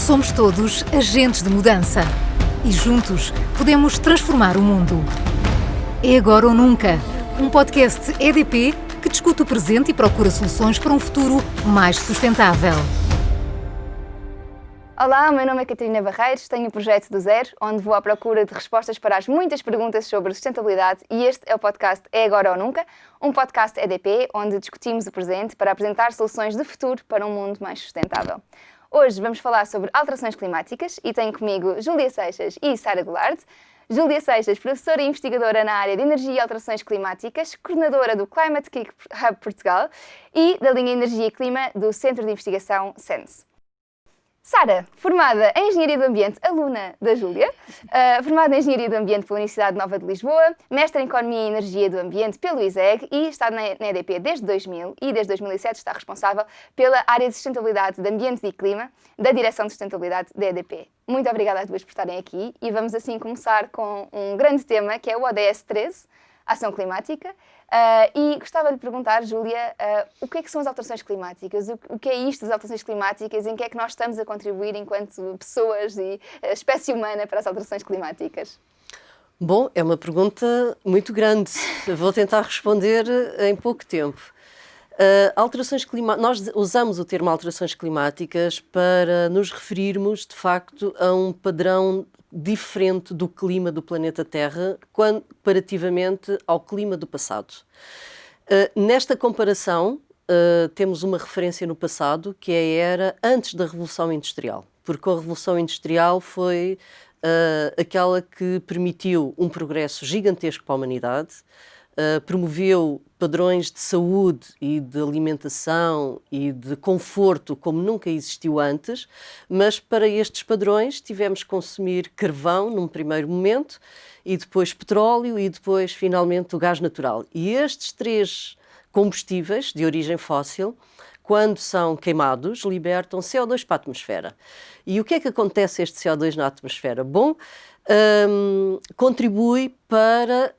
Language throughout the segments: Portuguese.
Somos todos agentes de mudança e juntos podemos transformar o mundo. É agora ou nunca, um podcast EDP que discute o presente e procura soluções para um futuro mais sustentável. Olá, o meu nome é Catarina Barreiros, tenho o projeto do Zero, onde vou à procura de respostas para as muitas perguntas sobre sustentabilidade, e este é o podcast É Agora ou Nunca, um podcast EDP onde discutimos o presente para apresentar soluções de futuro para um mundo mais sustentável. Hoje vamos falar sobre alterações climáticas e tenho comigo Júlia Seixas e Sara Goulart. Júlia Seixas, professora e investigadora na área de energia e alterações climáticas, coordenadora do Climate Kick Hub Portugal e da linha Energia e Clima do Centro de Investigação SENS. Sara, formada em Engenharia do Ambiente, aluna da Júlia, formada em Engenharia do Ambiente pela Universidade Nova de Lisboa, mestre em Economia e Energia do Ambiente pelo ISEG e está na EDP desde 2000 e desde 2007 está responsável pela área de sustentabilidade de Ambiente e Clima da Direção de Sustentabilidade da EDP. Muito obrigada às duas por estarem aqui e vamos assim começar com um grande tema que é o ODS 13, Ação Climática. E gostava de lhe perguntar, Júlia, o que é que são as alterações climáticas? O que é isto das alterações climáticas? Em que é que nós estamos a contribuir enquanto pessoas e espécie humana para as alterações climáticas? Bom, é uma pergunta muito grande. Vou tentar responder em pouco tempo. Nós usamos o termo alterações climáticas para nos referirmos, de facto, a um padrão diferente do clima do planeta Terra comparativamente ao clima do passado. Nesta comparação, temos uma referência no passado, que é a era antes da Revolução Industrial, porque a Revolução Industrial foi aquela que permitiu um progresso gigantesco para a humanidade, promoveu padrões de saúde e de alimentação e de conforto como nunca existiu antes, mas para estes padrões tivemos que consumir carvão num primeiro momento e depois petróleo e depois finalmente o gás natural. E estes três combustíveis de origem fóssil, quando são queimados, libertam CO2 para a atmosfera. E o que é que acontece a este CO2 na atmosfera? Bom, contribui para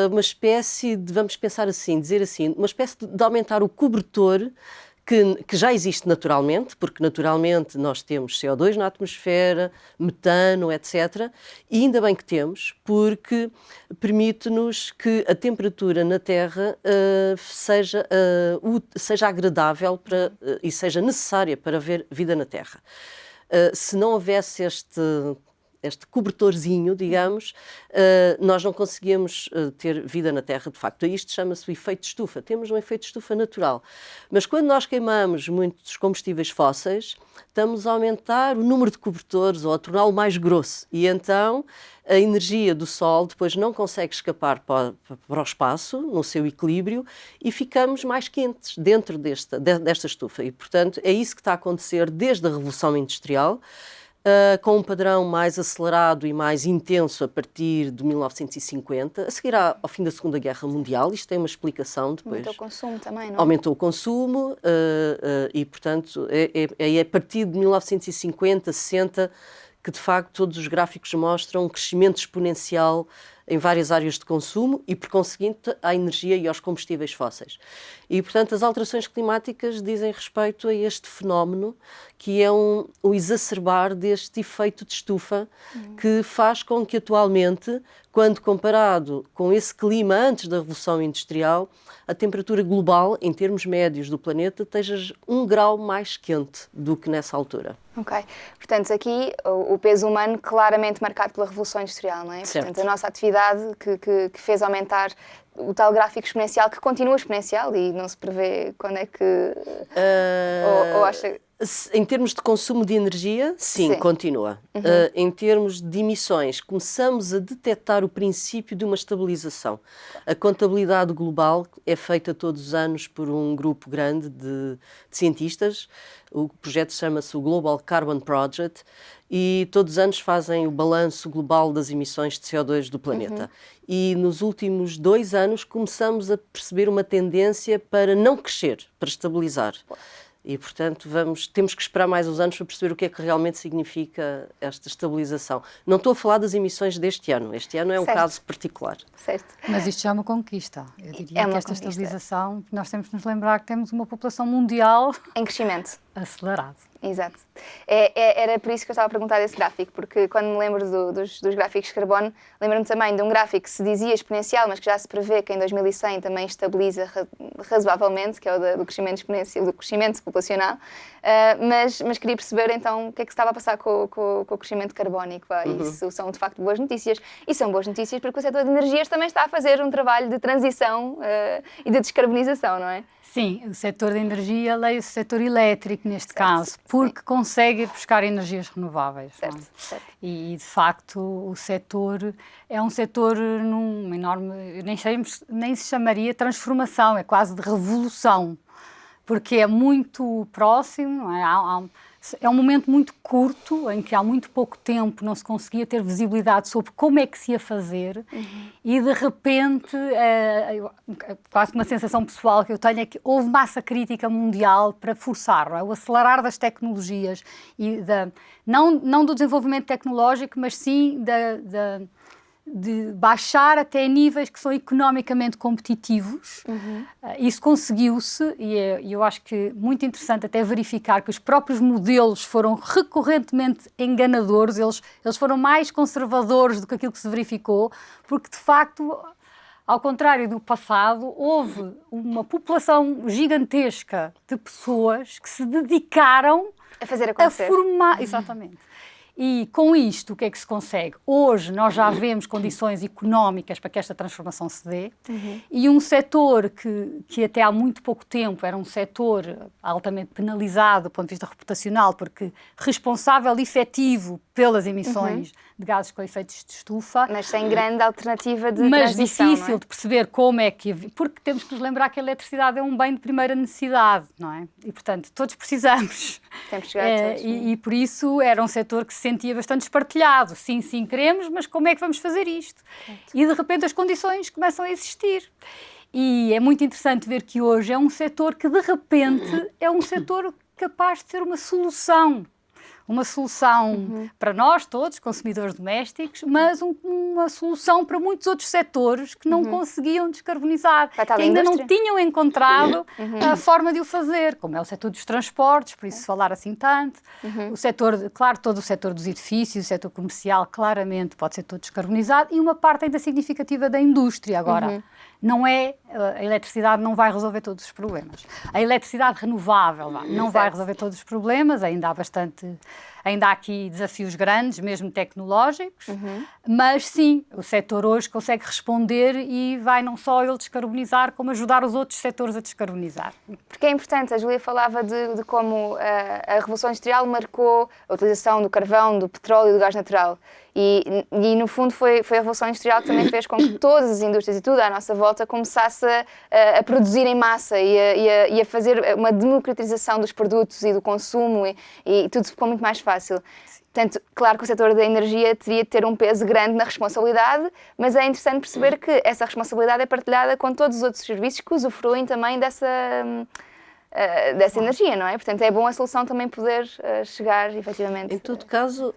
uma espécie de, vamos pensar assim, dizer assim, uma espécie de aumentar o cobertor que já existe naturalmente, porque naturalmente nós temos CO2 na atmosfera, metano, etc. E ainda bem que temos, porque permite-nos que a temperatura na Terra seja agradável e seja necessária para haver vida na Terra. Se não houvesse este cobertorzinho, digamos, nós não conseguíamos ter vida na Terra, de facto. Isto chama-se o efeito de estufa. Temos um efeito de estufa natural. Mas quando nós queimamos muitos combustíveis fósseis, estamos a aumentar o número de cobertores ou a torná-lo mais grosso. E então a energia do Sol depois não consegue escapar para o espaço, no seu equilíbrio, e ficamos mais quentes dentro desta estufa. E, portanto, é isso que está a acontecer desde a Revolução Industrial, com um padrão mais acelerado e mais intenso a partir de 1950, a seguir ao fim da Segunda Guerra Mundial. Isto tem uma explicação depois. Aumentou o consumo também, não é? Aumentou o consumo e, portanto, é a partir de 1950, 60, que de facto todos os gráficos mostram um crescimento exponencial em várias áreas de consumo e, por conseguinte, à energia e aos combustíveis fósseis. E, portanto, as alterações climáticas dizem respeito a este fenómeno, que é o exacerbar deste efeito de estufa, que faz com que, atualmente, quando comparado com esse clima antes da Revolução Industrial, a temperatura global, em termos médios do planeta, esteja 1 grau mais quente do que nessa altura. Ok. Portanto, aqui o peso humano claramente marcado pela Revolução Industrial, não é? Certo. Portanto, a nossa atividade que fez aumentar o tal gráfico exponencial, que continua exponencial e não se prevê quando é que... ou acha... Em termos de consumo de energia, sim. Continua. Em termos de emissões, começamos a detectar o princípio de uma estabilização. A contabilidade global é feita todos os anos por um grupo grande de cientistas. O projeto chama-se o Global Carbon Project e todos os anos fazem o balanço global das emissões de CO2 do planeta. E nos últimos 2 anos começamos a perceber uma tendência para não crescer, para estabilizar. E, portanto, temos que esperar mais uns anos para perceber o que é que realmente significa esta estabilização. Não estou a falar das emissões deste ano. Este ano é um caso particular. Certo. Mas isto já é uma conquista. Eu diria É uma que esta conquista. estabilização, nós temos de nos lembrar que temos uma população mundial Em crescimento. acelerado. Exato. Era por isso que eu estava a perguntar desse gráfico, porque quando me lembro dos gráficos de carbono, lembro-me também de um gráfico que se dizia exponencial, mas que já se prevê que em 2100 também estabiliza razoavelmente, que é o do crescimento exponencial, do crescimento populacional, mas queria perceber então o que é que se estava a passar com o crescimento carbónico. Isso são de facto boas notícias, e são boas notícias porque o setor de energias também está a fazer um trabalho de transição e de descarbonização, não é? Sim, o setor da energia, leia-se o setor elétrico neste caso, porque consegue ir buscar energias renováveis. Certo, certo. E de facto o setor é um setor num enorme, nem se chamaria transformação, é quase de revolução, porque é muito próximo, não é? É um momento muito curto, em que há muito pouco tempo não se conseguia ter visibilidade sobre como é que se ia fazer, e de repente, quase uma sensação pessoal que eu tenho é que houve massa crítica mundial para forçar, não é? O acelerar das tecnologias, e não do desenvolvimento tecnológico, mas sim de baixar até níveis que são economicamente competitivos. Isso conseguiu-se, e eu acho que muito interessante até verificar que os próprios modelos foram recorrentemente enganadores, eles foram mais conservadores do que aquilo que se verificou, porque de facto, ao contrário do passado, houve uma população gigantesca de pessoas que se dedicaram A fazer acontecer. a formar... Exatamente. E com isto, o que é que se consegue? Hoje nós já vemos condições económicas para que esta transformação se dê, e um setor que até há muito pouco tempo era um setor altamente penalizado do ponto de vista reputacional, porque responsável efetivo pelas emissões de gases com efeitos de estufa. Mas sem grande alternativa de Mas transição, difícil de perceber como é que... Porque temos que nos lembrar que a eletricidade é um bem de primeira necessidade, não é? E, portanto, todos precisamos. Temos que chegar a todos. E por isso era um setor que se sentia bastante espartilhado. Sim, queremos, mas como é que vamos fazer isto? E, de repente, as condições começam a existir. E é muito interessante ver que hoje é um setor que, de repente, é um setor capaz de ser uma solução para nós todos, consumidores domésticos, mas uma solução para muitos outros setores que não conseguiam descarbonizar, que ainda não tinham encontrado a forma de o fazer, como é o setor dos transportes, por isso falar assim tanto, o setor, claro, todo o setor dos edifícios, o setor comercial, claramente pode ser todo descarbonizado, e uma parte ainda significativa da indústria. Agora, não é, a eletricidade não vai resolver todos os problemas. A eletricidade renovável não vai resolver todos os problemas, ainda há aqui desafios grandes, mesmo tecnológicos, mas sim, o setor hoje consegue responder e vai não só ele descarbonizar, como ajudar os outros setores a descarbonizar. Porque é importante, a Júlia falava de como a Revolução Industrial marcou a utilização do carvão, do petróleo e do gás natural. E no fundo foi a Revolução Industrial que também fez com que todas as indústrias e tudo à nossa volta começasse a produzir em massa e a fazer uma democratização dos produtos e do consumo, e tudo ficou muito mais fácil. Portanto, claro que o setor da energia teria de ter um peso grande na responsabilidade, mas é interessante perceber que essa responsabilidade é partilhada com todos os outros serviços que usufruem também dessa energia, não é? Portanto, é bom a solução também poder chegar, efetivamente. Em todo caso,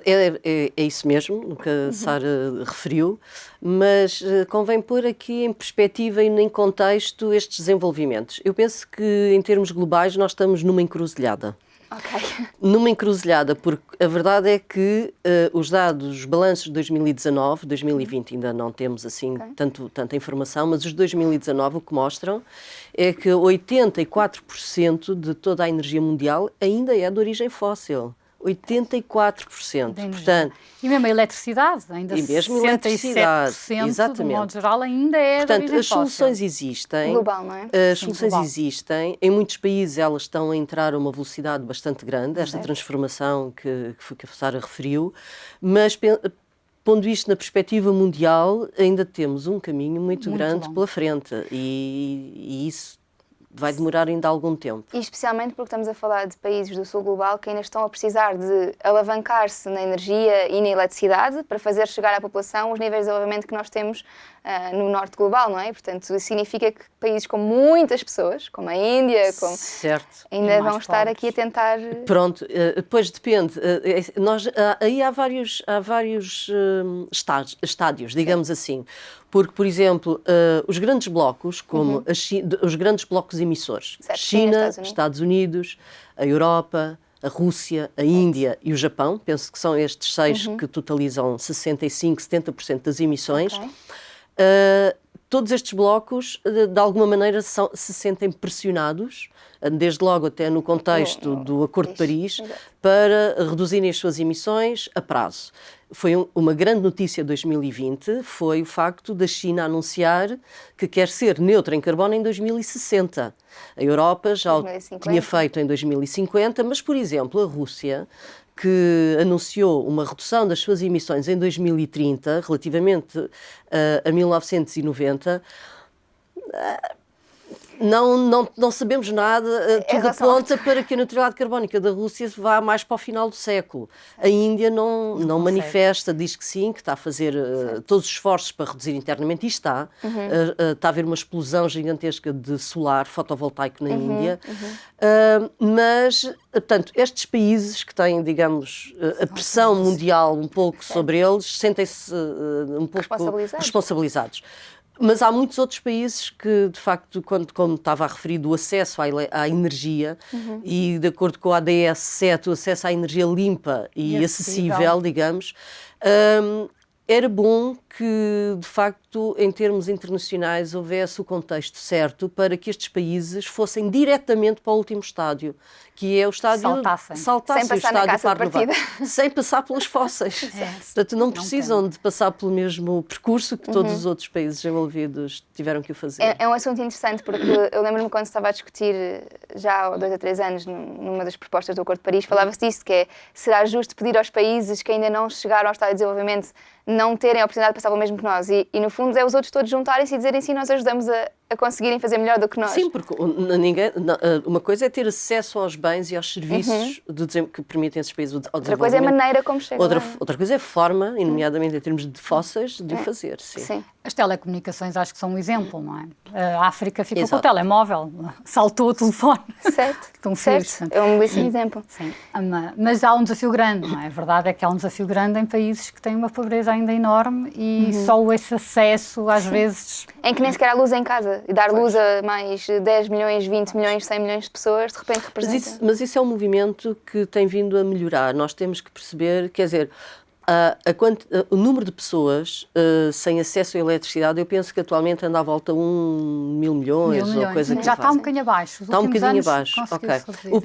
é isso mesmo, o que a Sara referiu, mas convém pôr aqui em perspectiva e em contexto estes desenvolvimentos. Eu penso que, em termos globais, nós estamos numa encruzilhada. Numa encruzilhada, porque a verdade é que os dados, os balanços de 2019, 2020 ainda não temos assim tanta informação, mas os de 2019 o que mostram é que 84% de toda a energia mundial ainda é de origem fóssil. 84%. Portanto, e mesmo a eletricidade, ainda 67%, exatamente. De modo geral, ainda é de origem fóssil. Portanto, as soluções existem. Global, não é? As soluções existem. Em muitos países elas estão a entrar a uma velocidade bastante grande, esta transformação que a Sara referiu, mas pondo isto na perspectiva mundial, ainda temos um caminho muito grande longo pela frente, e isso vai demorar ainda algum tempo. E especialmente porque estamos a falar de países do sul global que ainda estão a precisar de alavancar-se na energia e na eletricidade para fazer chegar à população os níveis de desenvolvimento que nós temos no norte global, não é? Portanto, isso significa que países com muitas pessoas, como a Índia, certo, ainda vão estar aqui a tentar... Pronto, depois depende. Aí há vários estádios, digamos assim. Porque, por exemplo, os grandes blocos, como os grandes blocos emissores, certo, China, Estados Unidos, a Europa, a Rússia, a Índia e o Japão, penso que são estes 6 que totalizam 65%, 70% das emissões. Okay. Todos estes blocos, de alguma maneira, se sentem pressionados, desde logo até no contexto do Acordo de Paris, para reduzirem as suas emissões a prazo. Foi uma grande notícia de 2020, foi o facto da China anunciar que quer ser neutra em carbono em 2060. A Europa já o tinha feito em 2050, mas, por exemplo, a Rússia, que anunciou uma redução das suas emissões em 2030, relativamente a 1990, não sabemos nada, tudo aponta para que a neutralidade carbónica da Rússia vá mais para o final do século. A Índia não manifesta, diz que sim, que está a fazer todos os esforços para reduzir internamente, e está. Está a haver uma explosão gigantesca de solar fotovoltaico na Índia. Mas, portanto, estes países que têm, digamos, a pressão mundial um pouco sobre eles, sentem-se um pouco responsabilizados. Mas há muitos outros países que, de facto, como estava a referir, do acesso à energia, e de acordo com a ADS 7, o acesso à energia limpa e acessível, digamos, era bom que, de facto, em termos internacionais, houvesse o contexto certo para que estes países fossem diretamente para o último estádio, que é o estádio... Saltassem sem o estádio para a partida. Sem passar pelas fósseis. Portanto, não precisam de passar pelo mesmo percurso que todos os outros países envolvidos tiveram que o fazer. É um assunto interessante, porque eu lembro-me quando estava a discutir, já há 2 a 3 anos, numa das propostas do Acordo de Paris, falava-se disso, que será justo pedir aos países que ainda não chegaram ao estado de desenvolvimento não terem a oportunidade de passar pelo mesmo que nós. E no fundo, é os outros todos juntarem-se e dizerem sim, nós ajudamos a conseguirem fazer melhor do que nós. Sim, porque uma coisa é ter acesso aos bens e aos serviços que permitem esses países ao desenvolvimento. Outra coisa é a maneira como chegam. Outra coisa é a forma, e nomeadamente em termos de fósseis, de o fazer. Sim. As telecomunicações acho que são um exemplo, não é? A África ficou com o telemóvel, saltou o telefone. Certo, é um belíssimo exemplo. Sim. Mas há um desafio grande, não é? A verdade é que há um desafio grande em países que têm uma pobreza ainda enorme e só esse acesso, às vezes... Em que nem sequer há luz em casa. E dar luz a mais 10 milhões, 20 milhões, 100 milhões de pessoas, de repente representa... Mas isso é um movimento que tem vindo a melhorar. Nós temos que perceber, quer dizer... o número de pessoas sem acesso à eletricidade, eu penso que atualmente anda à volta de 1.000 milhões ou coisa que já está um bocadinho abaixo. Está um bocadinho abaixo.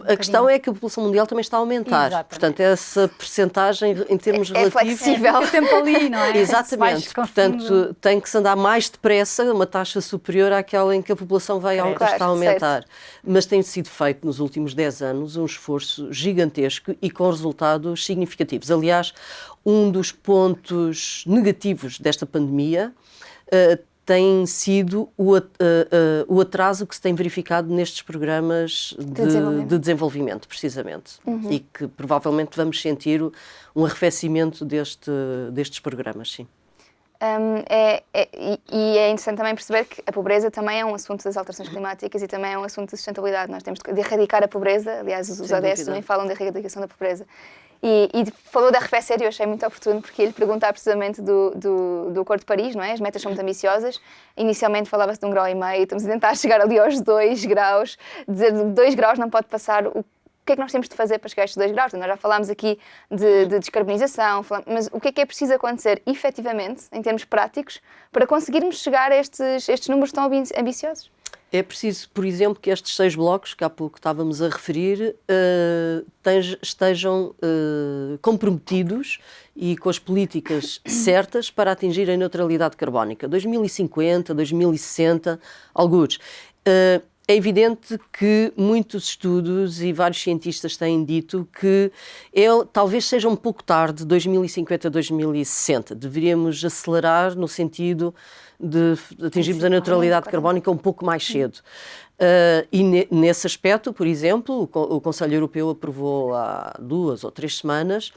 A questão é que a população mundial também está a aumentar. Exatamente. Portanto, essa percentagem em termos relativos... flexível. É sempre ali, não é? Exatamente. Portanto, tem que se andar mais depressa, uma taxa superior àquela em que a população está a aumentar. Certo. Mas tem sido feito nos últimos 10 anos um esforço gigantesco e com resultados significativos. Aliás, um dos pontos negativos desta pandemia tem sido o atraso que se tem verificado nestes programas de desenvolvimento, precisamente. E que provavelmente vamos sentir um arrefecimento destes programas, sim. E é interessante também perceber que a pobreza também é um assunto das alterações climáticas e também é um assunto de sustentabilidade. Nós temos de erradicar a pobreza, aliás, os ODS também falam da erradicação da pobreza. E falou de arrefecer e eu achei muito oportuno porque ele perguntar precisamente do Acordo de Paris, não é? As metas são muito ambiciosas. Inicialmente falava-se de 1,5 grau, estamos a tentar chegar ali aos 2 graus. Dizer 2 graus não pode passar. O que é que nós temos de fazer para chegar a estes 2 graus? Nós já falámos aqui de descarbonização, mas o que é preciso acontecer efetivamente, em termos práticos, para conseguirmos chegar a estes números tão ambiciosos? É preciso, por exemplo, que estes 6 blocos, que há pouco estávamos a referir, estejam comprometidos e com as políticas certas para atingir a neutralidade carbónica. 2050, 2060, alguns. É evidente que muitos estudos e vários cientistas têm dito que talvez seja um pouco tarde, 2050, 2060. Deveríamos acelerar no sentido de atingirmos a neutralidade carbónica um pouco mais cedo. E nesse aspecto, por exemplo, o Conselho Europeu aprovou há 2 ou 3 semanas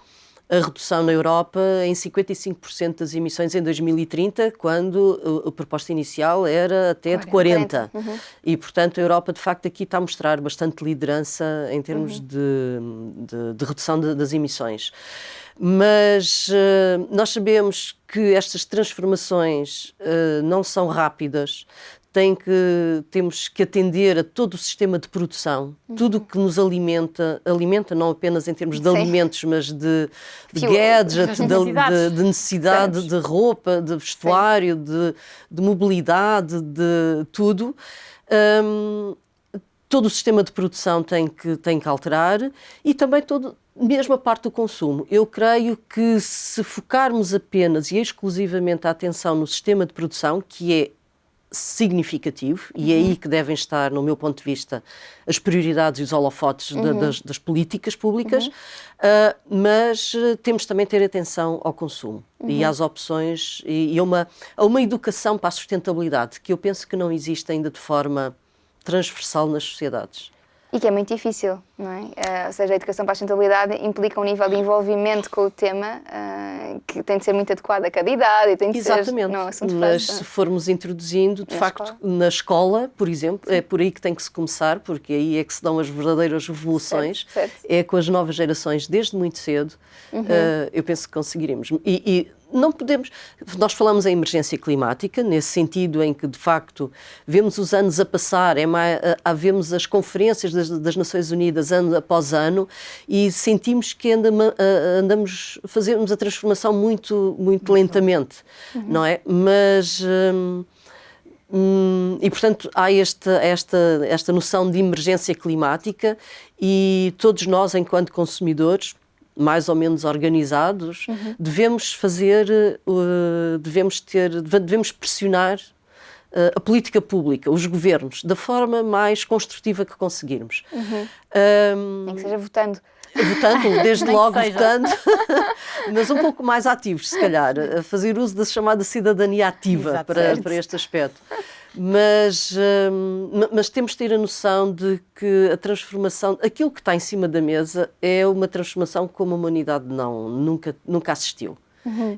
a redução na Europa em 55% das emissões em 2030, quando a proposta inicial era até de 40%. E, portanto, a Europa, de facto, aqui está a mostrar bastante liderança em termos de redução das emissões. Mas nós sabemos que estas transformações não são rápidas. Temos que atender a todo o sistema de produção, tudo o que nos alimenta não apenas em termos de alimentos, mas de gadgets, de necessidade de roupa, de vestuário, de mobilidade, de tudo. Todo o sistema de produção tem que alterar e também mesmo a parte do consumo. Eu creio que se focarmos apenas e exclusivamente a atenção no sistema de produção, que é significativo, e é aí que devem estar, no meu ponto de vista, as prioridades e os holofotes das políticas públicas, mas temos também de ter atenção ao consumo e às opções e a uma educação para a sustentabilidade, que eu penso que não existe ainda de forma transversal nas sociedades. E que é muito difícil, não é? Ou seja, a educação para a sustentabilidade implica um nível de envolvimento com o tema que tem de ser muito adequado a cada idade e tem de Exatamente. ser um assunto mas fácil. se formos introduzindo, de facto, na escola, por exemplo, é por aí que tem que se começar, porque aí é que se dão as verdadeiras revoluções, certo. É com as novas gerações, desde muito cedo, eu penso que conseguiremos. E não podemos... Nós falamos em emergência climática, nesse sentido em que, de facto, vemos os anos a passar, vemos as conferências das Nações Unidas ano após ano e sentimos que fazemos a transformação muito lentamente, não é? Mas... e, portanto, há esta noção de emergência climática e todos nós, enquanto consumidores, mais ou menos organizados, devemos pressionar a política pública, os governos, da forma mais construtiva que conseguirmmos. Nem que seja votando. Votando, desde logo votando, mas um pouco mais ativos, se calhar, a fazer uso da chamada cidadania ativa para este aspecto. Mas temos de ter a noção de que a transformação, aquilo que está em cima da mesa é uma transformação como a humanidade nunca assistiu.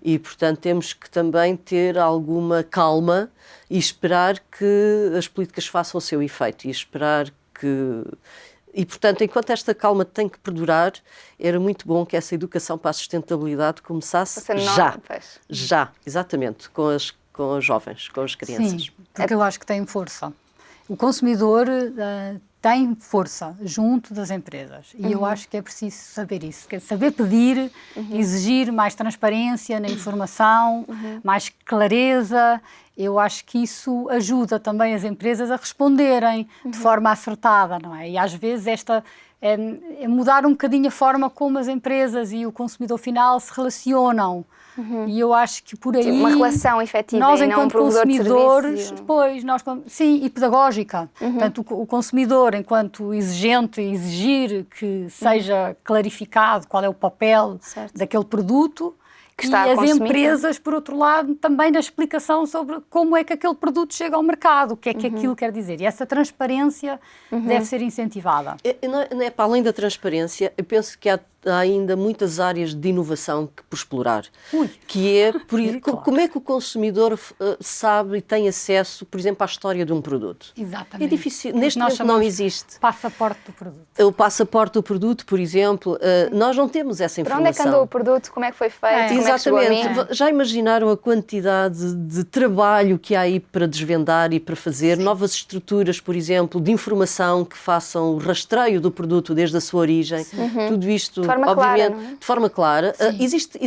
E, portanto, temos que também ter alguma calma e esperar que as políticas façam o seu efeito E, portanto, enquanto esta calma tem que perdurar, era muito bom que essa educação para a sustentabilidade começasse já, exatamente, com os jovens, com as crianças. Sim, porque eu acho que tem força. O consumidor tem força junto das empresas e eu acho que é preciso saber isso, saber pedir, exigir mais transparência na informação, mais clareza. Eu acho que isso ajuda também as empresas a responderem de forma acertada, não é? E às vezes é mudar um bocadinho a forma como as empresas e o consumidor final se relacionam. E eu acho que por aí... Uma relação efetiva nós, e não um enquanto provedor consumidores, de serviço. Pois, sim, e pedagógica. Portanto, o consumidor, enquanto exigente, exigir que seja clarificado qual é o papel daquele produto, que está e a as consumir. empresas, por outro lado, também na explicação sobre como é que aquele produto chega ao mercado, o que é que aquilo quer dizer. E essa transparência deve ser incentivada. Para além da transparência, eu penso que há ainda muitas áreas de inovação por explorar. Que é, claro. Como é que o consumidor sabe e tem acesso, por exemplo, à história de um produto? Exatamente. É difícil, neste momento não existe. Passaporte do produto. O passaporte do produto, por exemplo, nós não temos essa informação. Para onde é que andou o produto, como é que foi feito, como é que chegou a mim? Já imaginaram a quantidade de trabalho que há aí para desvendar e para fazer? Novas estruturas, por exemplo, de informação que façam o rastreio do produto desde a sua origem. Tudo isto, obviamente, de forma clara. Existe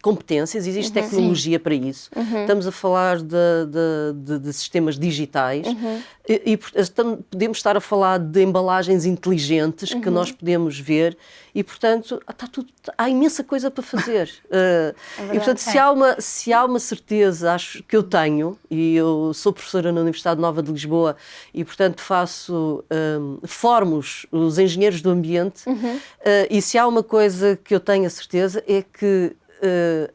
competências, existe tecnologia para isso. Estamos a falar de sistemas digitais e podemos estar a falar de embalagens inteligentes que nós podemos ver e, portanto, há imensa coisa para fazer. E, portanto, se há uma certeza, acho que eu tenho, e eu sou professora na Universidade Nova de Lisboa e, portanto, formo os engenheiros do ambiente, e se há uma coisa que eu tenho a certeza é que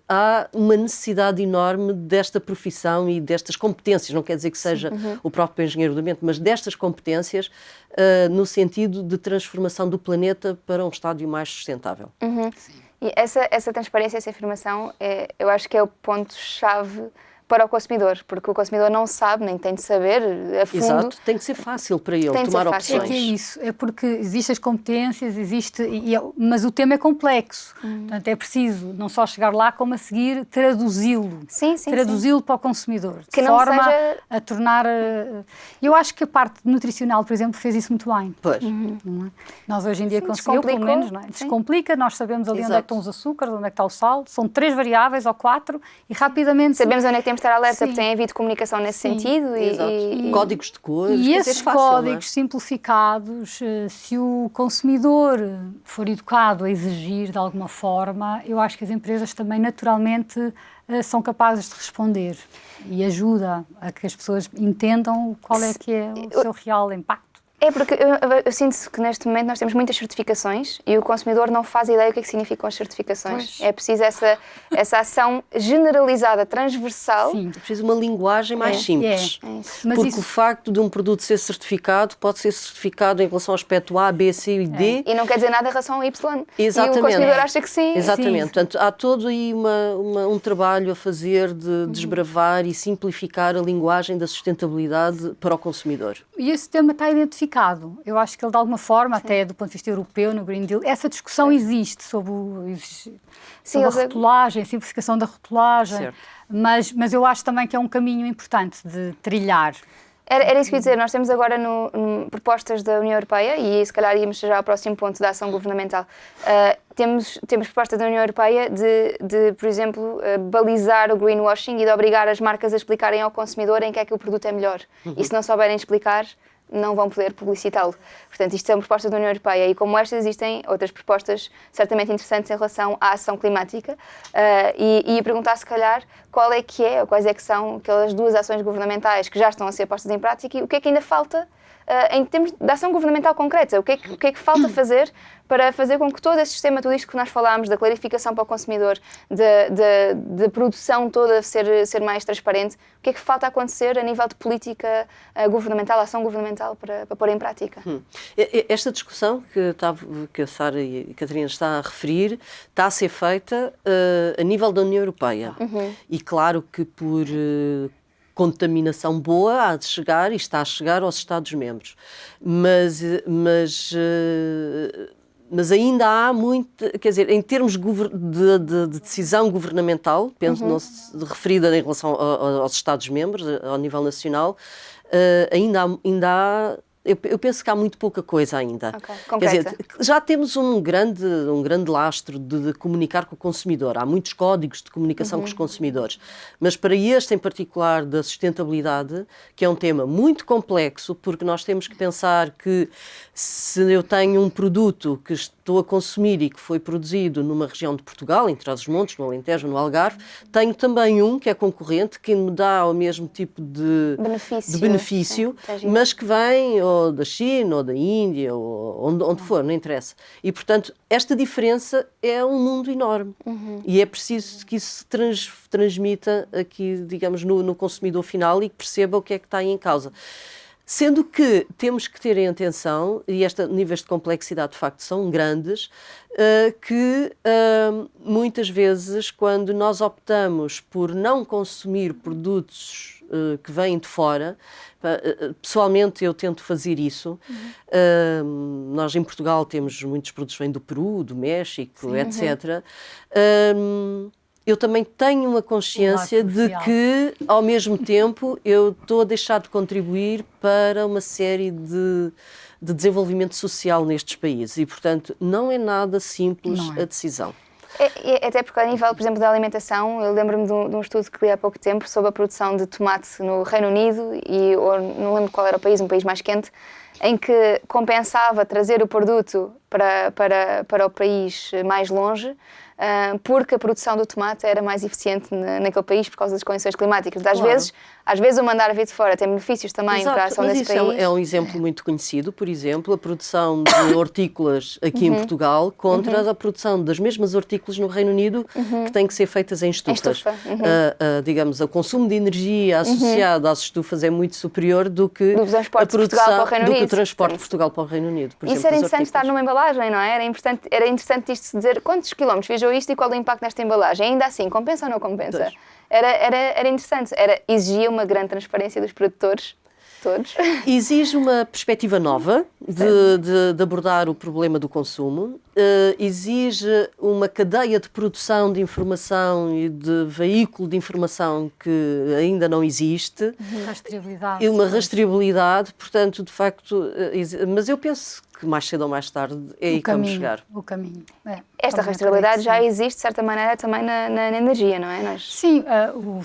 há uma necessidade enorme desta profissão e destas competências, não quer dizer que seja o próprio engenheiro do ambiente, mas destas competências no sentido de transformação do planeta para um estádio mais sustentável. E essa transparência, essa informação, eu acho que é o ponto-chave para o consumidor, porque o consumidor não sabe, nem tem de saber a fundo. Exato, tem que ser fácil para ele tomar opções. É que é isso, é porque existem as competências, mas o tema é complexo. Portanto, é preciso não só chegar lá, como a seguir traduzi-lo. Traduzi-lo para o consumidor. Que de não forma seja... a tornar... Eu acho que a parte nutricional, por exemplo, fez isso muito bem. Pois. Não é? Nós hoje em dia conseguimos, pelo menos, não é? Descomplica, nós sabemos ali onde é que estão os açúcares, onde é que está o sal, são 3 variáveis ou 4 e rapidamente... Sabemos onde é que temos de estar alerta, porque tem havido comunicação nesse sentido. E códigos de cores. E esses códigos simplificados, se o consumidor for educado a exigir de alguma forma, eu acho que as empresas também naturalmente são capazes de responder e ajuda a que as pessoas entendam qual é que é o seu real impacto. É porque eu sinto que neste momento nós temos muitas certificações e o consumidor não faz ideia do que é que significam as certificações. Pois. É preciso essa ação generalizada, transversal. Sim, é preciso uma linguagem mais simples. Porque o facto de um produto ser certificado pode ser certificado em relação ao aspecto A, B, C e D. E não quer dizer nada em relação ao Y. Exatamente. E o consumidor acha que sim. Exatamente. Portanto, há todo aí um trabalho a fazer de desbravar e simplificar a linguagem da sustentabilidade para o consumidor. E esse tema está identificado. Eu acho que ele, de alguma forma, até do ponto de vista europeu, no Green Deal, essa discussão existe sobre a rotulagem, a simplificação da rotulagem, mas eu acho também que é um caminho importante de trilhar. Era isso que eu ia dizer, nós temos agora propostas da União Europeia, e se calhar íamos já ao próximo ponto da ação governamental. Temos propostas da União Europeia de, por exemplo, balizar o greenwashing e de obrigar as marcas a explicarem ao consumidor em que é que o produto é melhor. E se não souberem explicar, não vão poder publicitá-lo. Portanto, isto é uma proposta da União Europeia e como estas existem outras propostas certamente interessantes em relação à ação climática e perguntar se calhar qual é que é, ou quais é que são aquelas 2 ações governamentais que já estão a ser postas em prática e o que é que ainda falta em termos de ação governamental concreta. O que é que falta fazer para fazer com que todo esse sistema, tudo isto que nós falámos, da clarificação para o consumidor, de produção toda ser mais transparente, o que é que falta acontecer a nível de política governamental, ação governamental para pôr em prática? Esta discussão que a Sara e a Catarina está a referir está a ser feita a nível da União Europeia. E claro que por contaminação boa há de chegar e está a chegar aos Estados-membros. Mas ainda há muito, quer dizer, em termos de decisão governamental, penso, referida em relação aos Estados-membros, ao nível nacional, ainda há. Eu penso que há muito pouca coisa ainda. Quer dizer, já temos um grande lastro de comunicar com o consumidor. Há muitos códigos de comunicação com os consumidores. Mas para este em particular da sustentabilidade, que é um tema muito complexo, porque nós temos que pensar que se eu tenho um produto que estou a consumir e que foi produzido numa região de Portugal, em Trás-os-Montes, no Alentejo, no Algarve, tenho também um que é concorrente, que me dá o mesmo tipo de benefício, mas que vem ou da China, ou da Índia, ou onde for, não interessa. E, portanto, esta diferença é um mundo enorme. E é preciso que isso se transmita aqui, digamos, no consumidor final e que perceba o que é que está aí em causa. Sendo que temos que ter em atenção, e estes níveis de complexidade de facto são grandes, que muitas vezes quando nós optamos por não consumir produtos que vêm de fora, pessoalmente eu tento fazer isso. Nós em Portugal temos muitos produtos que vêm do Peru, do México, etc. Eu também tenho uma consciência de que, ao mesmo tempo, eu estou a deixar de contribuir para uma série de desenvolvimento social nestes países e, portanto, não é nada simples a decisão. Até porque, a nível, por exemplo, da alimentação, eu lembro-me de um estudo que li há pouco tempo sobre a produção de tomate no Reino Unido ou não lembro qual era o país, um país mais quente, em que compensava trazer o produto para o país mais longe, porque a produção do tomate era mais eficiente naquele país por causa das condições climáticas. Às vezes o mandar vir de fora tem benefícios também para a ação desse país. É um exemplo muito conhecido, por exemplo, a produção de hortícolas aqui em Portugal contra a produção das mesmas hortícolas no Reino Unido, que têm que ser feitas em estufas. Digamos, o consumo de energia associado às estufas é muito superior do que o transporte de Portugal para o Reino Unido. Por Isso exemplo, era interessante estar numa embalagem, não é? Era interessante isto de dizer quantos quilómetros viajou isto e qual é o impacto nesta embalagem. Ainda assim, compensa ou não compensa? Era interessante. Exigia uma grande transparência dos produtores todos. Exige uma perspectiva nova de abordar o problema do consumo, exige uma cadeia de produção de informação e de veículo de informação que ainda não existe. Rastreabilidade. E uma rastreabilidade, portanto, de facto, mas eu penso que mais cedo ou mais tarde é aí que vamos chegar. O caminho. Esta rastreabilidade já existe, de certa maneira, também na energia, não é? Sim, o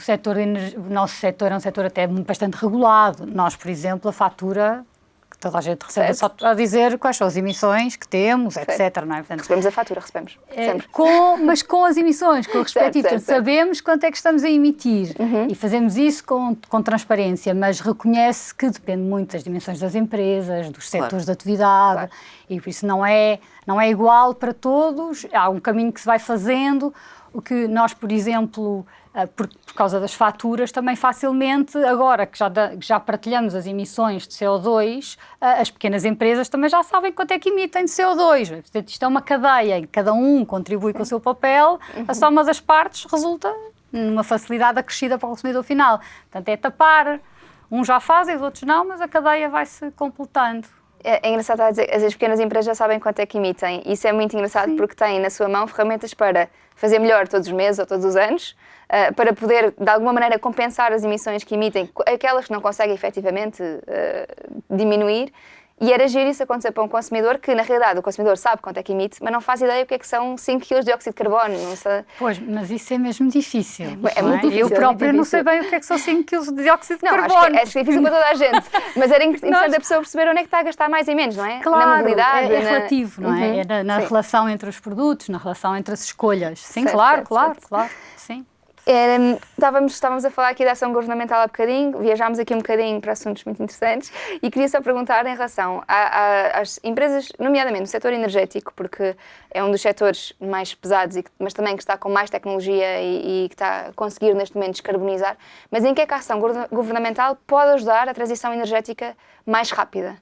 nosso setor é um setor até bastante regulado. Nós, por exemplo, a fatura que toda a gente recebe só a dizer quais são as emissões que temos, etc. Não é? Portanto, recebemos a fatura, recebemos. Sempre. Mas com as emissões, com o respectivo. Portanto, sabemos quanto é que estamos a emitir e fazemos isso com transparência, mas reconhece que depende muito das dimensões das empresas, dos setores de atividade, e por isso não é igual para todos. Há um caminho que se vai fazendo, o que nós, por exemplo, por causa das faturas, também facilmente, agora que já partilhamos as emissões de CO2, as pequenas empresas também já sabem quanto é que emitem de CO2. Portanto, isto é uma cadeia em que cada um contribui com o seu papel, a soma das partes resulta numa facilidade acrescida para o consumidor final. Portanto, é tapar, uns já fazem, os outros não, mas a cadeia vai-se completando. É engraçado dizer, as pequenas empresas já sabem quanto é que emitem. Isso é muito engraçado porque têm na sua mão ferramentas para fazer melhor todos os meses ou todos os anos, para poder, de alguma maneira, compensar as emissões que emitem, aquelas que não conseguem efetivamente diminuir. E era giro isso acontecer para um consumidor que, na realidade, o consumidor sabe quanto é que emite, mas não faz ideia o que é que são 5 kg de dióxido de carbono. Não sei. Pois, mas isso é mesmo difícil. É muito difícil. Eu própria não sei bem o que é que são 5 kg de dióxido de carbono. Acho que é difícil para toda a gente. Mas era interessante a pessoa perceber onde é que está a gastar mais e menos, não é? Claro, na mobilidade. É relativo, não é? É na relação entre os produtos, na relação entre as escolhas. Sim, certo, claro. Sim. Estávamos a falar aqui da ação governamental há bocadinho, viajámos aqui um bocadinho para assuntos muito interessantes e queria só perguntar em relação às empresas, nomeadamente no setor energético, porque é um dos setores mais pesados, mas também que está com mais tecnologia e que está a conseguir neste momento descarbonizar, mas em que é que a ação governamental pode ajudar a transição energética mais rápida?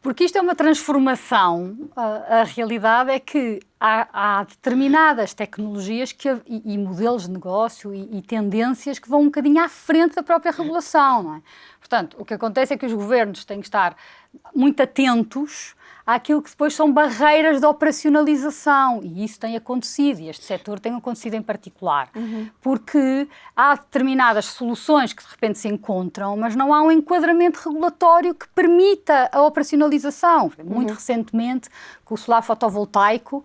Porque isto é uma transformação. A realidade é que há determinadas tecnologias e modelos de negócio e tendências que vão um bocadinho à frente da própria regulação, não é? Portanto, o que acontece é que os governos têm que estar muito atentos àquilo que depois são barreiras de operacionalização, e isso tem acontecido, e este setor tem acontecido em particular, porque há determinadas soluções que de repente se encontram, mas não há um enquadramento regulatório que permita a operacionalização. Muito recentemente, com o solar fotovoltaico,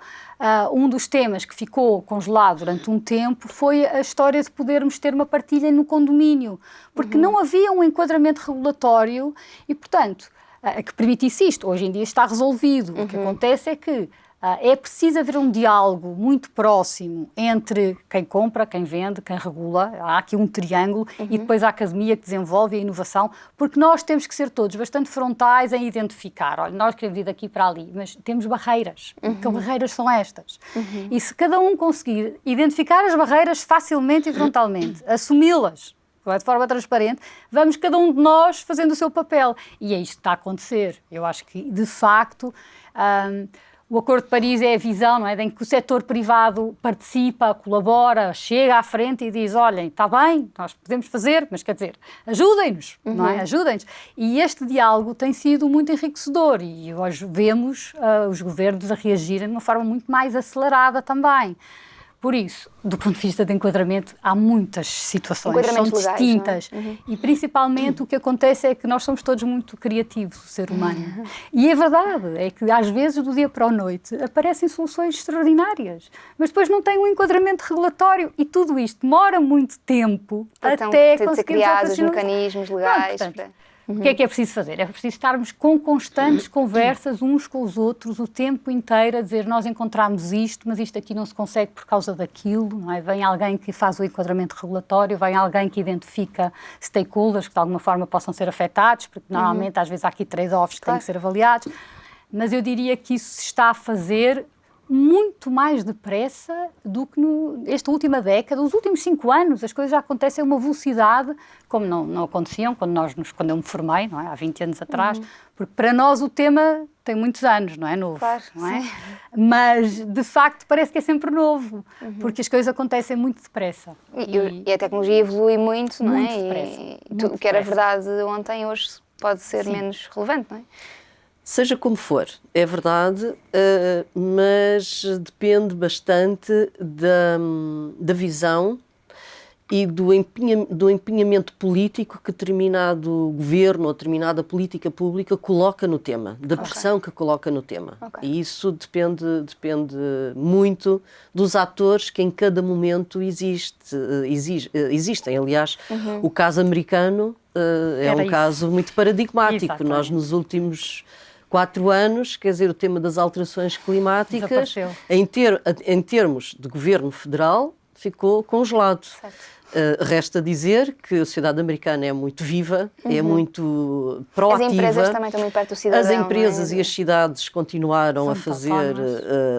um dos temas que ficou congelado durante um tempo foi a história de podermos ter uma partilha no condomínio, porque não havia um enquadramento regulatório e, portanto, que permitisse isto. Hoje em dia está resolvido. O que acontece é que é preciso haver um diálogo muito próximo entre quem compra, quem vende, quem regula. Há aqui um triângulo e depois a academia que desenvolve a inovação, porque nós temos que ser todos bastante frontais em identificar. Olha, nós queremos ir daqui para ali, mas temos barreiras. Que barreiras são estas? E se cada um conseguir identificar as barreiras facilmente e frontalmente, assumi-las, de forma transparente, vamos cada um de nós fazendo o seu papel. E é isto que está a acontecer. Eu acho que, de facto, o Acordo de Paris é a visão, não é? Em que o setor privado participa, colabora, chega à frente e diz, olhem, está bem, nós podemos fazer, mas quer dizer, ajudem-nos, não é? Ajudem-nos. E este diálogo tem sido muito enriquecedor e hoje vemos os governos a reagirem de uma forma muito mais acelerada também. Por isso, do ponto de vista de enquadramento, há muitas situações, são distintas. Legais, e principalmente o que acontece é que nós somos todos muito criativos, o ser humano. E é verdade, é que às vezes do dia para a noite aparecem soluções extraordinárias, mas depois não tem um enquadramento regulatório e tudo isto demora muito tempo então, até conseguir criar os mecanismos legais. Pronto, portanto, O que é preciso fazer? É preciso estarmos com constantes conversas uns com os outros o tempo inteiro a dizer nós encontramos isto, mas isto aqui não se consegue por causa daquilo, não é? Vem alguém que faz o enquadramento regulatório, vem alguém que identifica stakeholders que de alguma forma possam ser afetados, porque normalmente às vezes há aqui trade-offs que têm que ser avaliados, mas eu diria que isso se está a fazer muito mais depressa do que nesta última década. Os últimos 5 anos as coisas já acontecem a uma velocidade como não aconteciam quando eu me formei, não é? Há 20 anos atrás, porque para nós o tema tem muitos anos, não é novo, claro, não é? Mas de facto parece que é sempre novo, porque as coisas acontecem muito depressa. E a tecnologia evolui muito, não é? Muito depressa, E o que era verdade ontem hoje pode ser menos relevante, não é? Seja como for, é verdade, mas depende bastante da visão e do empenhamento político que determinado governo ou determinada política pública coloca no tema, da pressão que coloca no tema. E isso depende muito dos atores que em cada momento existem. Aliás, o caso americano é um caso muito paradigmático. Exatamente. Nós, nos últimos 4 anos, quer dizer, o tema das alterações climáticas, em termos de governo federal, ficou congelado. Resta dizer que a sociedade americana é muito viva, é muito proativa. As empresas também estão muito perto do cidadão. As empresas e as cidades continuaram a fazer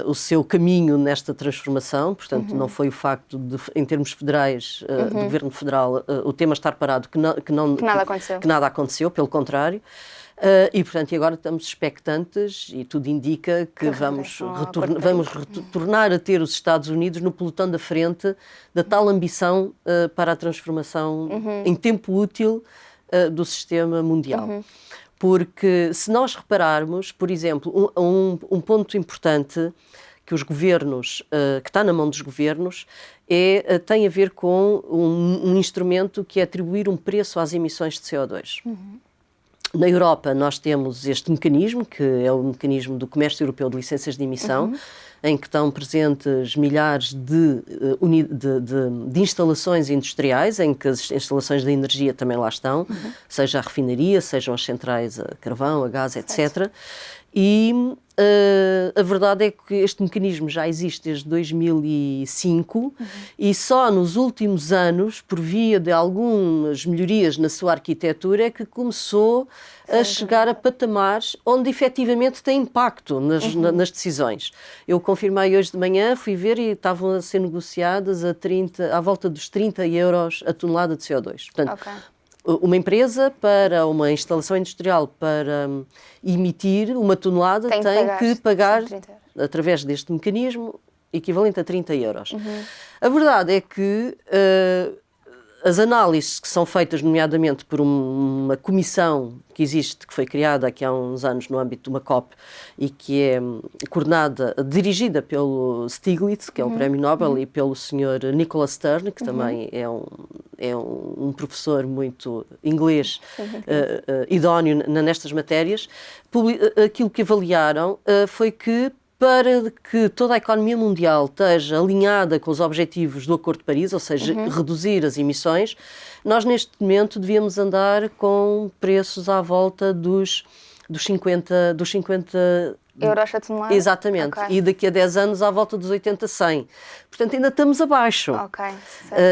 o seu caminho nesta transformação, portanto, não foi o facto de, em termos federais, do governo federal, o tema estar parado que nada aconteceu, pelo contrário. E, portanto, agora estamos expectantes e tudo indica que vamos retornar a ter os Estados Unidos no pelotão da frente da tal ambição para a transformação em tempo útil do sistema mundial. Porque, se nós repararmos, por exemplo, um ponto importante que os governos, que está na mão dos governos, tem a ver com um instrumento que é atribuir um preço às emissões de CO2. Na Europa nós temos este mecanismo, que é o mecanismo do Comércio Europeu de Licenças de Emissão, em que estão presentes milhares de instalações industriais, em que as instalações de energia também lá estão, seja a refinaria, sejam as centrais a carvão, a gás, etc. E a verdade é que este mecanismo já existe desde 2005 e só nos últimos anos, por via de algumas melhorias na sua arquitetura, é que começou a chegar a patamares onde efetivamente tem impacto nas decisões. Eu confirmei hoje de manhã, fui ver e estavam a ser negociadas à volta dos 30 euros a tonelada de CO2. Portanto, uma empresa, para uma instalação industrial, para emitir uma tonelada, tem que pagar, através deste mecanismo, equivalente a 30 euros. A verdade é que as análises que são feitas, nomeadamente por uma comissão que existe, que foi criada aqui há uns anos no âmbito de uma COP e que é dirigida pelo Stiglitz, que é um prémio Nobel, e pelo Sr. Nicholas Stern, que também é um professor muito inglês, idóneo nestas matérias. Aquilo que avaliaram foi que, para que toda a economia mundial esteja alinhada com os objetivos do Acordo de Paris, ou seja, reduzir as emissões, nós neste momento devíamos andar com preços à volta dos 50 euros a tonelada? Exatamente. E daqui a 10 anos à volta dos 80, 100. Portanto, ainda estamos abaixo.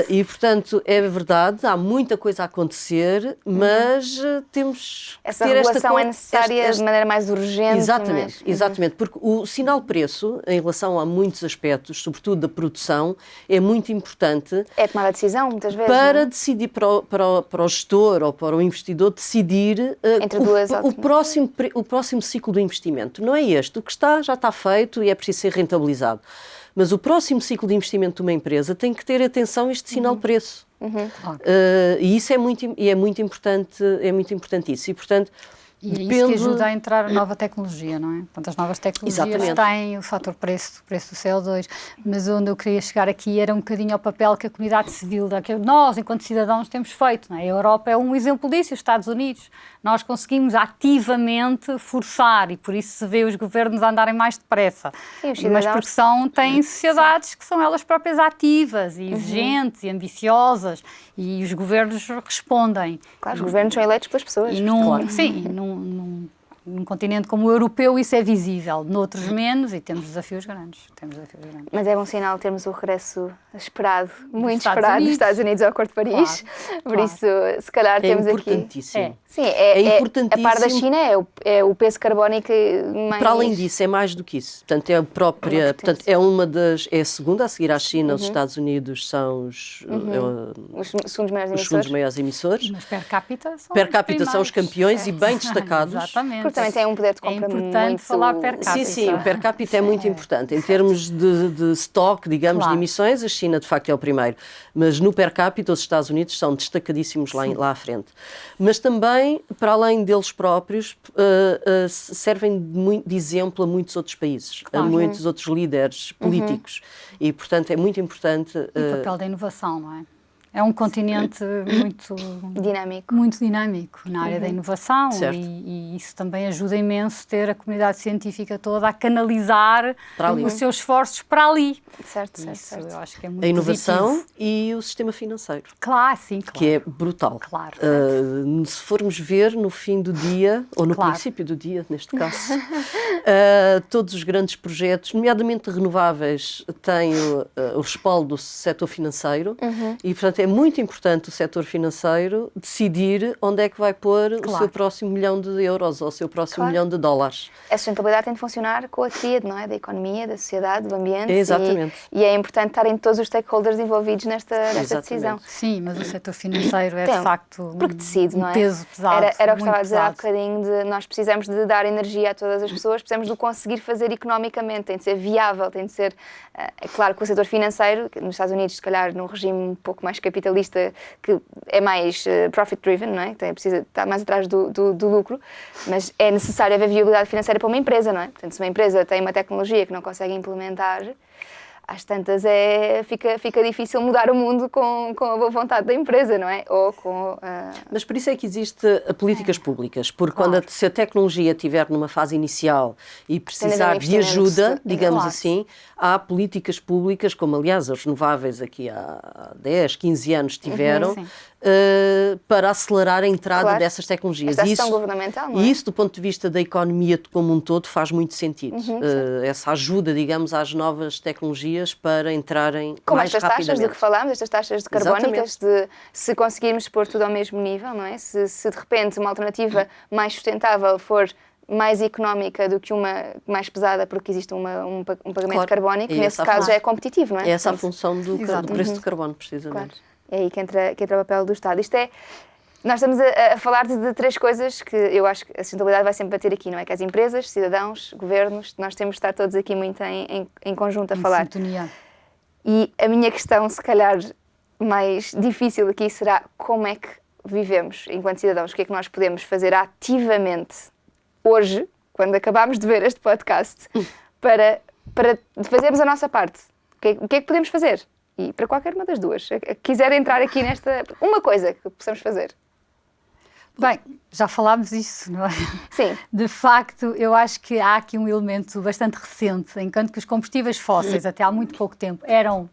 E, portanto, é verdade, há muita coisa a acontecer, mas temos essa que ter regulação é necessária de maneira mais urgente. Exatamente, exatamente, porque o sinal-preço, em relação a muitos aspectos, sobretudo da produção, é muito importante. É tomar a decisão, muitas vezes. Para decidir, para o gestor ou para o investidor decidir entre o próximo ciclo do investimento. Não é este. O que já está feito e é preciso ser rentabilizado. Mas o próximo ciclo de investimento de uma empresa tem que ter atenção a este sinal-preço. E isso é muito importante, isso. E, portanto, isso que ajuda a entrar a nova tecnologia, não é? Portanto, as novas tecnologias têm o fator preço do CO2, mas onde eu queria chegar aqui era um bocadinho ao papel que a comunidade civil, que nós, enquanto cidadãos, temos feito, não é? A Europa é um exemplo disso, os Estados Unidos. nós conseguimos ativamente forçar, e por isso se vê os governos a andarem mais depressa. Mas porque têm sociedades que são elas próprias ativas e exigentes e ambiciosas, e os governos respondem. Claro, os governos são eleitos pelas pessoas. Sim, num continente como o europeu isso é visível, noutros menos, e temos desafios grandes. Mas é bom sinal termos o regresso esperado, muito esperado, dos Estados Unidos ao Acordo de Paris. Por isso, se calhar temos aqui... Importantíssimo. Sim, a par da China é o peso carbónico mais... Para além disso, é mais do que isso. Portanto, é a própria... Portanto, é a segunda, a seguir à China, os Estados Unidos são os segundos maiores emissores. Mas per capita são os campeões e bem destacados. Exatamente. Porque também tem um poder de compra muito... É importante falar per capita. Sim, o per capita é muito importante. Em termos de stock, digamos, de emissões, a China de facto é o primeiro. Mas no per capita os Estados Unidos são destacadíssimos lá à frente. Mas também, para além deles próprios, servem de exemplo a muitos outros países, a muitos outros líderes políticos. E, portanto, é muito importante... O papel da inovação, não é? É um continente muito dinâmico na área da inovação e isso também ajuda imenso ter a comunidade científica toda a canalizar os seus esforços para ali. Certo. Eu acho que é muito a inovação positivo. E o sistema financeiro. Claro. Que é brutal. Claro. Se formos ver no fim do dia, ou no princípio do dia, neste caso, todos os grandes projetos, nomeadamente renováveis, têm o respaldo do setor financeiro e, portanto, é muito importante o setor financeiro decidir onde é que vai pôr o seu próximo milhão de euros ou o seu próximo milhão de dólares. A sustentabilidade tem de funcionar com a tríade, não é? Da economia, da sociedade, do ambiente. Exatamente. E é importante estarem todos os stakeholders envolvidos nesta decisão. Sim, mas o setor financeiro é de facto porque decide, não é? Peso pesado. Era o que estava a dizer há bocadinho, nós precisamos de dar energia a todas as pessoas, precisamos de o conseguir fazer economicamente, tem de ser viável, tem de ser... É claro que o setor financeiro, nos Estados Unidos, se calhar num regime um pouco mais capitalista, que é mais profit-driven, não é? Precisa estar mais atrás do lucro, mas é necessário haver viabilidade financeira para uma empresa, não é? Portanto, se uma empresa tem uma tecnologia que não consegue implementar, às tantas fica difícil mudar o mundo com a boa vontade da empresa, não é? Mas por isso é que existem políticas públicas, porque se a tecnologia estiver numa fase inicial e precisar de ajuda, digamos assim, há políticas públicas, como aliás as renováveis aqui há 10, 15 anos tiveram, para acelerar a entrada dessas tecnologias. Esta ação governamental, não é? E isso, do ponto de vista da economia como um todo, faz muito sentido. Essa ajuda, digamos, às novas tecnologias para entrarem como mais rapidamente. Como estas taxas de que falámos, estas taxas carbónicas, se conseguirmos pôr tudo ao mesmo nível, não é? Se de repente uma alternativa mais sustentável for mais económica do que uma mais pesada, porque existe um pagamento carbónico, nesse caso já é competitivo, não é? É essa a função do preço de carbono, precisamente. Claro. É aí que entra o papel do Estado. Nós estamos a falar de três coisas que eu acho que a sustentabilidade vai sempre bater aqui, não é? Que as empresas, cidadãos, governos, nós temos de estar todos aqui muito em conjunto a falar. Sintonia. E a minha questão, se calhar, mais difícil aqui será como é que vivemos enquanto cidadãos, o que é que nós podemos fazer ativamente hoje, quando acabamos de ver este podcast, para fazermos a nossa parte. O que é que podemos fazer? E para qualquer uma das duas. Quiser entrar aqui nesta... Uma coisa que possamos fazer. Bem, já falámos isso, não é? Sim. De facto, eu acho que há aqui um elemento bastante recente, enquanto que os combustíveis fósseis, até há muito pouco tempo, eram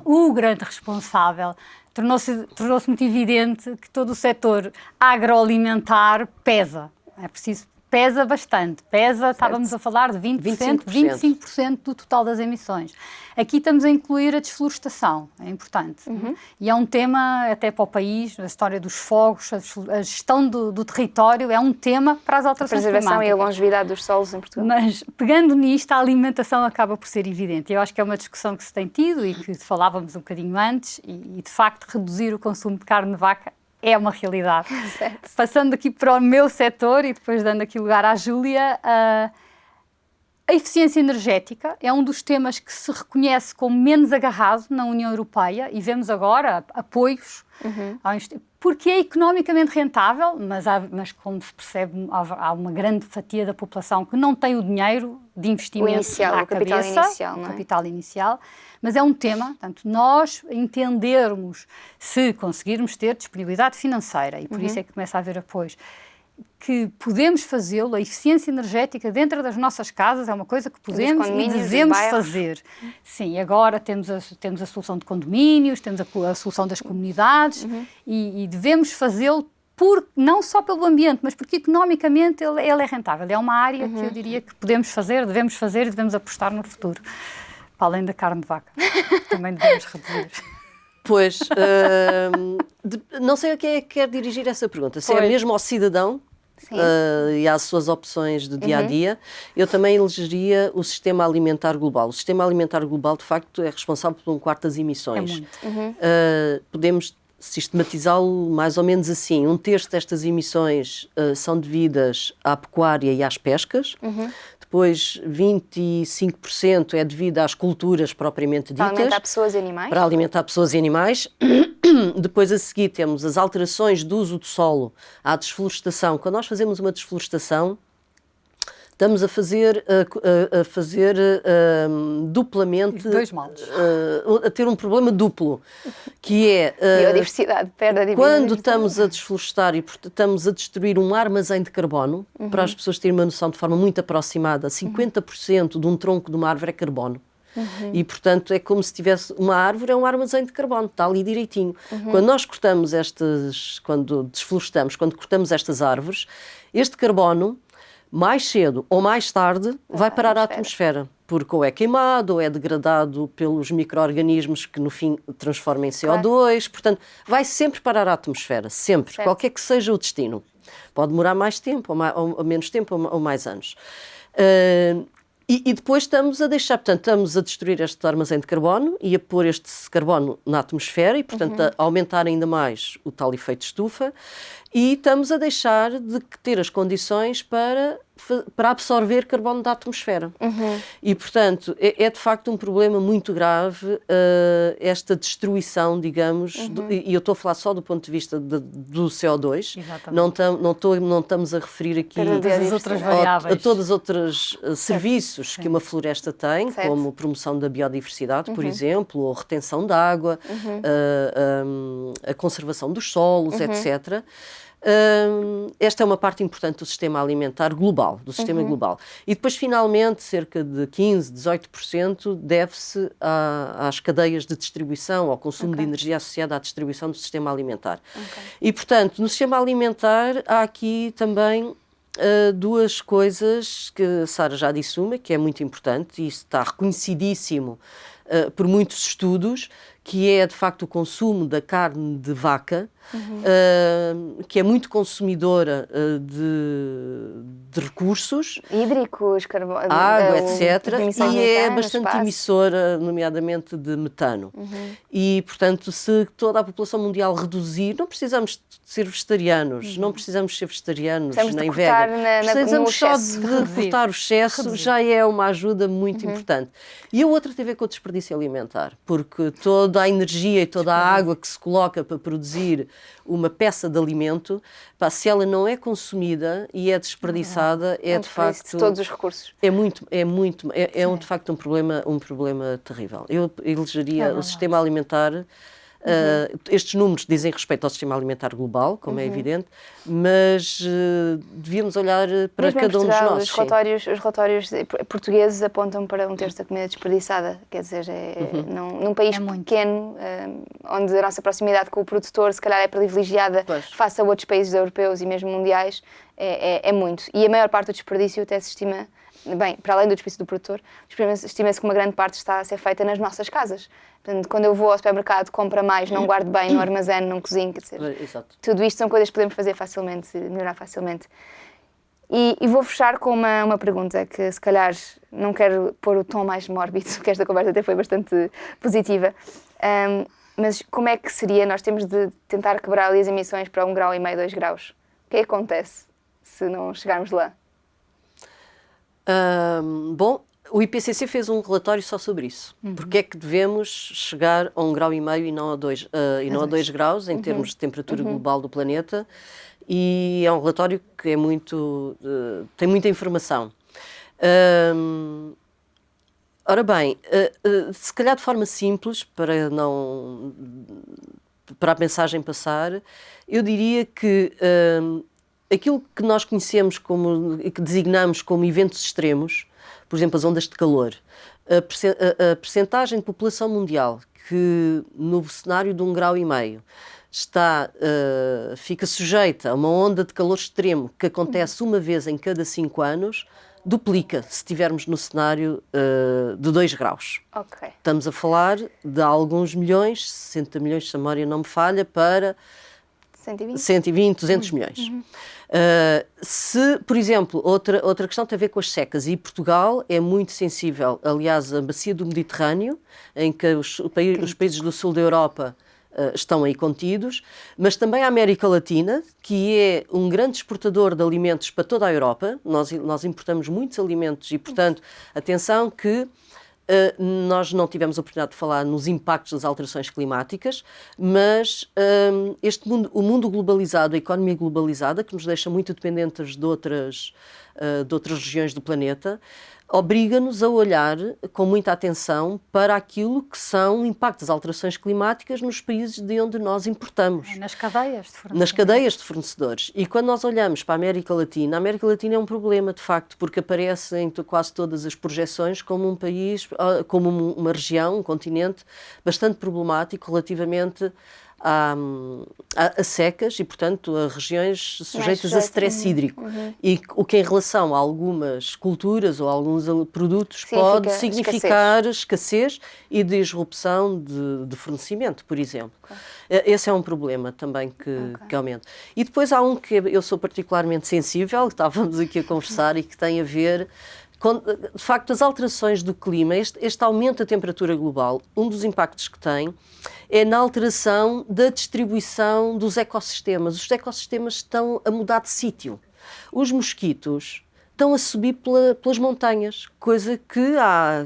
o grande responsável, tornou-se muito evidente que todo o setor agroalimentar pesa. É preciso... Pesa bastante, estávamos a falar de 25% do total das emissões. Aqui estamos a incluir a desflorestação, é importante. E é um tema até para o país, a história dos fogos, a gestão do território, é um tema para as alterações climáticas. A preservação e a longevidade dos solos em Portugal. Mas, pegando nisto, a alimentação acaba por ser evidente. Eu acho que é uma discussão que se tem tido e que falávamos um bocadinho antes, e de facto reduzir o consumo de carne de vaca é uma realidade. Certo. Passando aqui para o meu setor e depois dando aqui lugar à Júlia, a eficiência energética é um dos temas que se reconhece como menos agarrado na União Europeia e vemos agora apoios, porque é economicamente rentável, mas como se percebe, há uma grande fatia da população que não tem o dinheiro de investimento o capital inicial, não é? Capital inicial, mas é um tema, portanto, nós entendermos, se conseguirmos ter disponibilidade financeira, e por isso é que começa a haver apoios, que podemos fazê-lo, a eficiência energética dentro das nossas casas é uma coisa que podemos e devemos fazer. Sim, agora temos a solução de condomínios, temos a solução das comunidades e devemos fazê-lo não só pelo ambiente, mas porque economicamente ele é rentável. É uma área que eu diria que podemos fazer, e devemos apostar no futuro. Para além da carne de vaca, também devemos reduzir. Pois, não sei a quem é que quer dirigir essa pergunta. Se é mesmo ao cidadão e às suas opções de dia-a-dia, eu também elegeria o sistema alimentar global. O sistema alimentar global, de facto, é responsável por 1/4 das emissões. É muito. Podemos sistematizá-lo mais ou menos assim. 1/3 destas emissões são devidas à pecuária e às pescas. Depois 25% é devido às culturas propriamente ditas. Para alimentar pessoas e animais. Para alimentar pessoas e animais. Depois a seguir temos as alterações do uso do solo à desflorestação. Quando nós fazemos uma desflorestação, estamos a fazer duplamente... Dois males. A ter um problema duplo, que é... biodiversidade, perda de quando estamos a desflorestar e estamos a destruir um armazém de carbono, para as pessoas terem uma noção de forma muito aproximada, 50% de um tronco de uma árvore é carbono. E, portanto, é como se tivesse uma árvore, é um armazém de carbono, está ali direitinho. Quando nós cortamos quando desflorestamos, quando cortamos estas árvores, este carbono, mais cedo ou mais tarde, vai parar à atmosfera, porque ou é queimado ou é degradado pelos micro-organismos que no fim transformam em CO2, portanto, vai sempre parar à atmosfera, sempre, qualquer que seja o destino. Pode demorar mais tempo, ou menos tempo, ou mais anos. E depois estamos a deixar, portanto, estamos a destruir este armazém de carbono e a pôr este carbono na atmosfera e, portanto, a aumentar ainda mais o tal efeito estufa, e estamos a deixar de ter as condições para absorver carbono da atmosfera. E, portanto, é de facto um problema muito grave esta destruição, digamos, e eu estou a falar só do ponto de vista do CO2. Não estamos a referir aqui a todas as outras serviços que uma floresta tem, como promoção da biodiversidade, por exemplo, ou retenção de água, a conservação dos solos, etc. Esta é uma parte importante do sistema alimentar global, do sistema global. E depois, finalmente, cerca de 15%, 18% deve-se às cadeias de distribuição, ao consumo de energia associada à distribuição do sistema alimentar. E, portanto, no sistema alimentar há aqui também duas coisas que a Sara já disse, uma, que é muito importante, e isso está reconhecidíssimo por muitos estudos, que é, de facto, o consumo da carne de vaca, que é muito consumidora de recursos, hídricos, água, etc., e é bastante emissora, nomeadamente de metano. E, portanto, se toda a população mundial reduzir, não precisamos ser vegetarianos, não precisamos ser vegetarianos nem veganos, precisamos só de cortar o excesso, já é uma ajuda muito importante. E a outra tem a ver com o desperdício alimentar, porque toda a energia e toda a água que se coloca para produzir uma peça de alimento, se ela não é consumida e é desperdiçada, é de facto... todos os recursos. É de facto um problema terrível. Eu elegeria o sistema alimentar... estes números dizem respeito ao sistema alimentar global, como é evidente, mas devíamos olhar para mesmo cada um dos nossos. Os relatórios portugueses apontam para 1/3 da comida desperdiçada, quer dizer, num país pequeno, onde a nossa proximidade com o produtor se calhar é privilegiada face a outros países europeus e mesmo mundiais, é muito. E a maior parte do desperdício até se estima, bem, para além do desperdício do produtor, estima-se que uma grande parte está a ser feita nas nossas casas. Portanto, quando eu vou ao supermercado, compro mais, não guardo bem, não armazeno, não cozinho, quer dizer, tudo isto são coisas que podemos fazer facilmente, melhorar facilmente. E vou fechar com uma pergunta que, se calhar, não quero pôr o tom mais mórbido, porque esta conversa até foi bastante positiva, mas como é que seria, nós temos de tentar quebrar ali as emissões para 1,5 grau, 2 graus. O que é que acontece se não chegarmos lá? Bom, O IPCC fez um relatório só sobre isso. Porque é que devemos chegar a 1,5 grau e não a 2 graus em termos de temperatura global do planeta? E é um relatório que é tem muita informação. Ora bem, se calhar de forma simples, para a mensagem passar, eu diria que aquilo que nós conhecemos e que designamos como eventos extremos, por exemplo, as ondas de calor, a percentagem de população mundial que no cenário de 1,5 grau fica sujeita a uma onda de calor extremo que acontece uma vez em cada 5 anos, duplica se estivermos no cenário de 2 graus. Okay. Estamos a falar de alguns milhões, 60 milhões, se a memória não me falha, para 120, 200 milhões. Se, por exemplo, outra questão tem a ver com as secas, e Portugal é muito sensível, aliás, a bacia do Mediterrâneo, em que os países do sul da Europa estão aí contidos, mas também a América Latina, que é um grande exportador de alimentos para toda a Europa. Nós importamos muitos alimentos e, portanto, atenção que nós não tivemos a oportunidade de falar nos impactos das alterações climáticas, mas o mundo globalizado, a economia globalizada, que nos deixa muito dependentes de outras regiões do planeta, obriga-nos a olhar com muita atenção para aquilo que são impactos das alterações climáticas nos países de onde nós importamos. Nas cadeias de fornecedores. Nas cadeias de fornecedores. E quando nós olhamos para a América Latina é um problema, de facto, porque aparece em quase todas as projeções como um país, como uma região, um continente bastante problemático relativamente a secas e, portanto, a regiões sujeitas a stress hídrico. E o que em relação a algumas culturas ou a alguns produtos pode significar escassez e disrupção de fornecimento, por exemplo. Esse é um problema também que aumenta. E depois há um que eu sou particularmente sensível, que estávamos aqui a conversar, e que tem a ver com, de facto, as alterações do clima, este aumento da temperatura global. Um dos impactos que tem é na alteração da distribuição dos ecossistemas. Os ecossistemas estão a mudar de sítio. Os mosquitos estão a subir pelas montanhas, coisa que há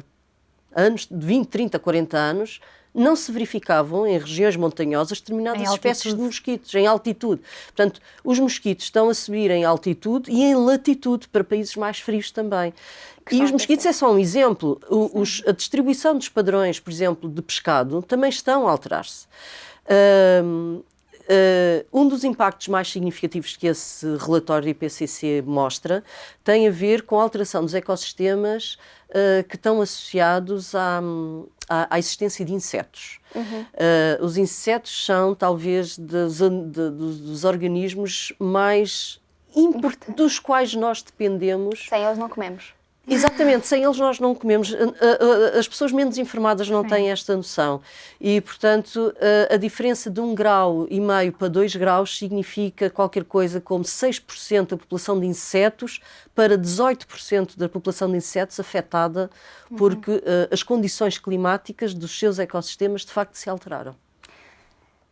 anos, de 20, 30, 40 anos, não se verificavam em regiões montanhosas determinadas espécies de mosquitos, em altitude. Portanto, os mosquitos estão a subir em altitude e em latitude para países mais frios também. E os mosquitos é só um exemplo. A distribuição dos padrões, por exemplo, de pescado, também estão a alterar-se. Um dos impactos mais significativos que esse relatório do IPCC mostra tem a ver com a alteração dos ecossistemas que estão associados à existência de insetos. Os insetos são talvez dos organismos mais importantes, dos quais nós dependemos. Sem eles não comemos. Exatamente, sem eles nós não comemos. As pessoas menos informadas não têm esta noção. E, portanto, a diferença de 1,5 grau para 2 graus significa qualquer coisa como 6% da população de insetos para 18% da população de insetos afetada porque as condições climáticas dos seus ecossistemas de facto se alteraram.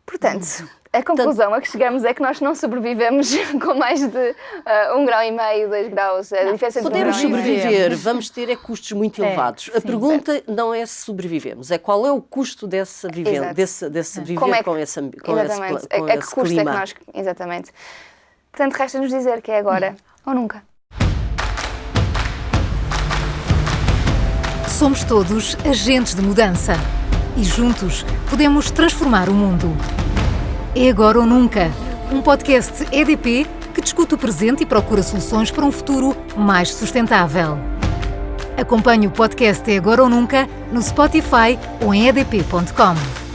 Portanto, a conclusão a que chegamos é que nós não sobrevivemos com mais de 1,5 grau, 2 graus. A diferença entre podemos sobreviver, vamos ter custos muito elevados. A pergunta não é se sobrevivemos, é qual é o custo dessa viver com esse clima. A que custo é que nós... Exatamente. Portanto, resta-nos dizer que é agora ou nunca. Somos todos agentes de mudança e juntos podemos transformar o mundo. É agora ou nunca, um podcast EDP que discute o presente e procura soluções para um futuro mais sustentável. Acompanhe o podcast É Agora ou Nunca no Spotify ou em edp.com.